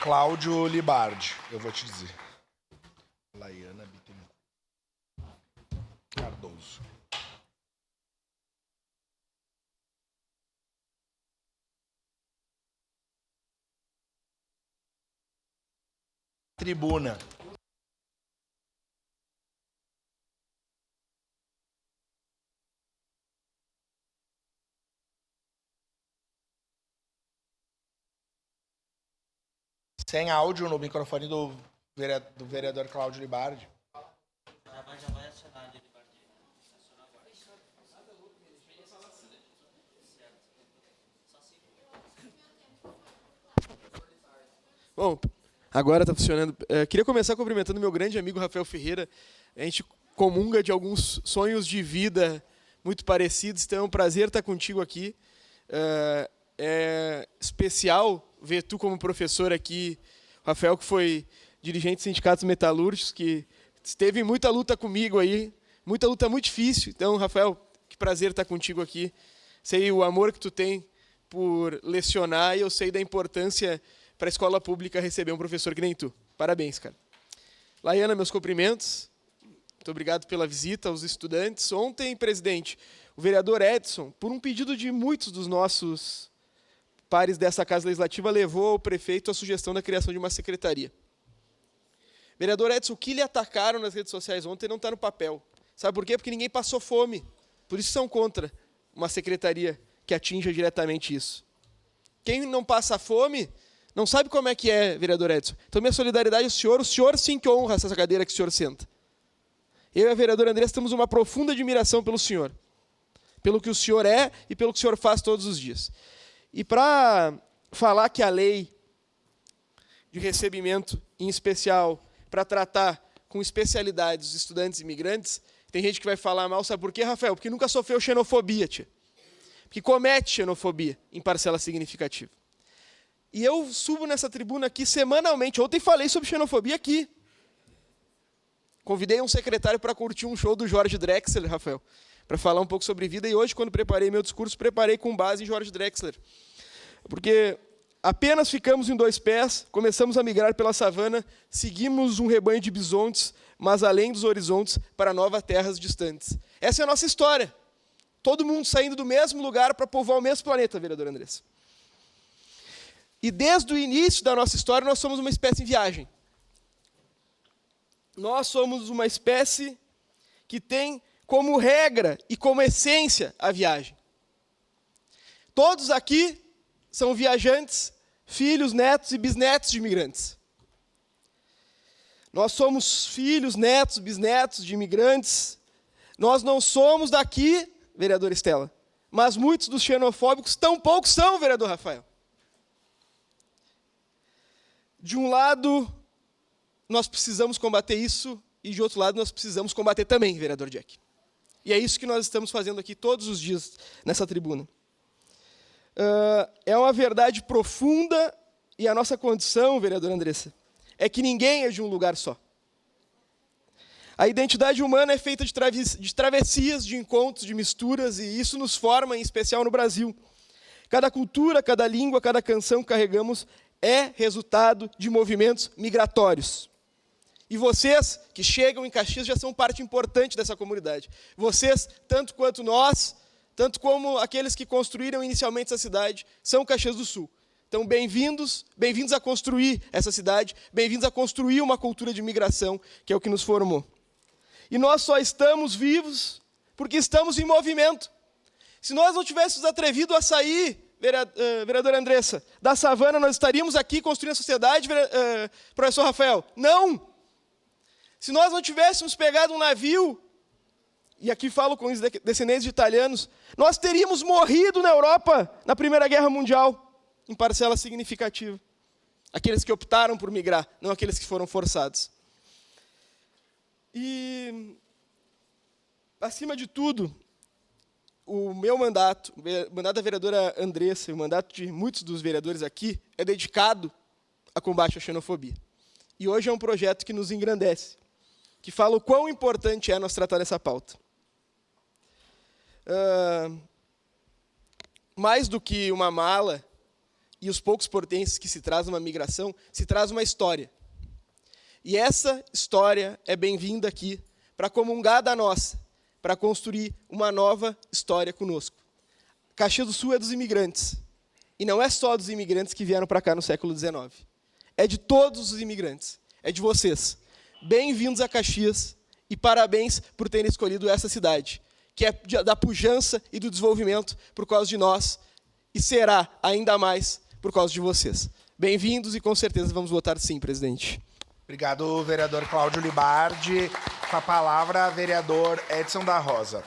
Cláudio Libardi, eu vou te dizer. Laiana Bittencourt Cardoso. Tribuna. Sem áudio no microfone do vereador Cláudio Libardi. Já vai acionar ali, Libardi. Aciona agora. Bom, agora está funcionando. Queria começar cumprimentando meu grande amigo Rafael Ferreira. A gente comunga de alguns sonhos de vida muito parecidos, então é um prazer estar contigo aqui. É especial ver tu como professor aqui, Rafael, que foi dirigente dos sindicatos metalúrgicos, que esteve em muita luta comigo aí, muita luta muito difícil. Então, Rafael, que prazer estar contigo aqui. Sei o amor que tu tem por lecionar e eu sei da importância para a escola pública receber um professor que nem tu. Parabéns, cara. Laiana, meus cumprimentos. Muito obrigado pela visita aos estudantes. Ontem, presidente, o vereador Edson, por um pedido de muitos dos nossos pares dessa Casa Legislativa, levou ao prefeito a sugestão da criação de uma secretaria. Vereador Edson, o que lhe atacaram nas redes sociais ontem não está no papel. Sabe por quê? Porque ninguém passou fome. Por isso são contra uma secretaria que atinja diretamente isso. Quem não passa fome não sabe como é que é, vereador Edson. Então, minha solidariedade ao senhor. O senhor sim que honra essa cadeira que o senhor senta. Eu e a vereadora Andressa temos uma profunda admiração pelo senhor. Pelo que o senhor é e pelo que o senhor faz todos os dias. E para falar que a lei de recebimento, em especial, para tratar com especialidade os estudantes imigrantes, tem gente que vai falar mal, sabe por quê, Rafael? Porque nunca sofreu xenofobia, tia. Porque comete xenofobia em parcela significativa. E eu subo nessa tribuna aqui semanalmente. Ontem falei sobre xenofobia aqui. Convidei um secretário para curtir um show do Jorge Drexler, Rafael, para falar um pouco sobre vida. E hoje, quando preparei meu discurso, preparei com base em Jorge Drexler. Porque apenas ficamos em dois pés, começamos a migrar pela savana, seguimos um rebanho de bisontes, mas além dos horizontes, para novas terras distantes. Essa é a nossa história. Todo mundo saindo do mesmo lugar para povoar o mesmo planeta, vereadora Andressa. E desde o início da nossa história, nós somos uma espécie em viagem. Nós somos uma espécie que tem como regra e como essência a viagem. Todos aqui são viajantes, filhos, netos e bisnetos de imigrantes. Nós somos filhos, netos, bisnetos de imigrantes. Nós não somos daqui, vereadora Estela, mas muitos dos xenofóbicos tampouco são, vereador Rafael. De um lado, nós precisamos combater isso, e de outro lado, nós precisamos combater também, vereador Jack. E é isso que nós estamos fazendo aqui todos os dias nessa tribuna. É uma verdade profunda, e a nossa condição, vereadora Andressa, é que ninguém é de um lugar só. A identidade humana é feita de travessias, de encontros, de misturas, e isso nos forma, em especial no Brasil. Cada cultura, cada língua, cada canção que carregamos é resultado de movimentos migratórios. E vocês que chegam em Caxias já são parte importante dessa comunidade. Vocês, tanto quanto nós, tanto como aqueles que construíram inicialmente essa cidade, são Caxias do Sul. Então, bem-vindos a construir essa cidade, bem-vindos a construir uma cultura de migração, que é o que nos formou. E nós só estamos vivos porque estamos em movimento. Se nós não tivéssemos atrevido a sair, vereadora Andressa, da savana, nós estaríamos aqui construindo a sociedade, professor Rafael? Não! Se nós não tivéssemos pegado um navio, e aqui falo com os descendentes de italianos, nós teríamos morrido na Europa na Primeira Guerra Mundial, em parcela significativa. Aqueles que optaram por migrar, não aqueles que foram forçados. E, acima de tudo, o meu mandato, o mandato da vereadora Andressa, e o mandato de muitos dos vereadores aqui, é dedicado a combate à xenofobia. E hoje é um projeto que nos engrandece, que fala o quão importante é nós tratar dessa pauta. Mais do que uma mala e os poucos portenses que se traz uma migração, se traz uma história. E essa história é bem-vinda aqui para comungar da nossa, para construir uma nova história conosco. Caxias do Sul é dos imigrantes. E não é só dos imigrantes que vieram para cá no século XIX. É de todos os imigrantes. É de vocês. Bem-vindos a Caxias e parabéns por terem escolhido essa cidade, que é da pujança e do desenvolvimento por causa de nós e será ainda mais por causa de vocês. Bem-vindos e com certeza vamos votar sim, presidente. Obrigado, vereador Cláudio Libardi. Com a palavra, vereador Edson da Rosa.